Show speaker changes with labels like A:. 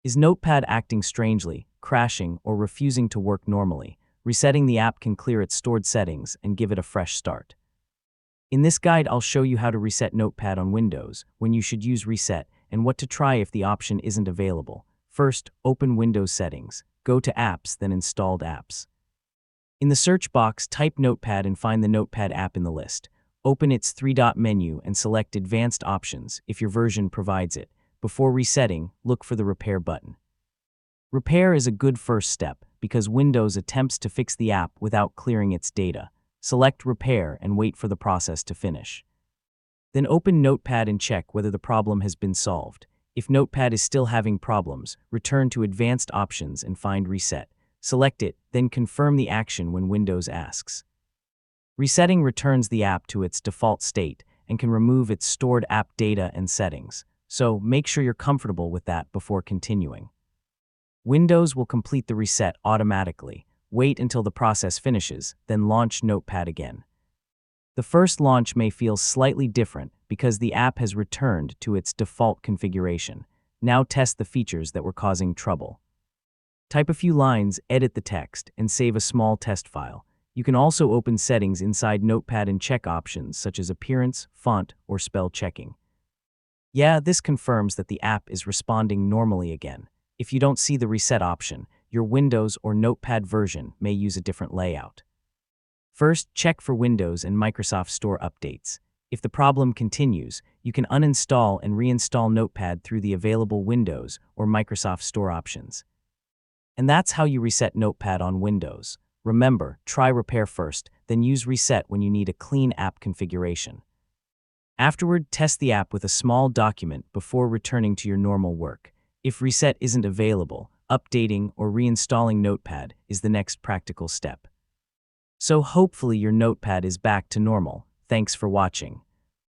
A: Is Notepad acting strangely, crashing, or refusing to work normally? Resetting the app can clear its stored settings and give it a fresh start. In this guide, I'll show you how to reset Notepad on Windows, when you should use Reset, and what to try if the option isn't available. First, open Windows Settings. Go to Apps, then Installed Apps. In the search box, type Notepad and find the Notepad app in the list. Open its three-dot menu and select Advanced Options if your version provides it. Before resetting, look for the Repair button. Repair is a good first step because Windows attempts to fix the app without clearing its data. Select Repair and wait for the process to finish. Then open Notepad and check whether the problem has been solved. If Notepad is still having problems, return to Advanced Options and find Reset. Select it, then confirm the action when Windows asks. Resetting returns the app to its default state and can remove its stored app data and settings. So make sure you're comfortable with that before continuing. Windows will complete the reset automatically. Wait until the process finishes, then launch Notepad again. The first launch may feel slightly different because the app has returned to its default configuration. Now test the features that were causing trouble. Type a few lines, edit the text, and save a small test file. You can also open settings inside Notepad and check options such as appearance, font, or spell checking. Yeah, this confirms that the app is responding normally again. If you don't see the reset option, your Windows or Notepad version may use a different layout. First, check for Windows and Microsoft Store updates. If the problem continues, you can uninstall and reinstall Notepad through the available Windows or Microsoft Store options. And that's how you reset Notepad on Windows. Remember, try Repair first, then use Reset when you need a clean app configuration. Afterward, test the app with a small document before returning to your normal work. If Reset isn't available, updating or reinstalling Notepad is the next practical step. So hopefully your Notepad is back to normal. Thanks for watching.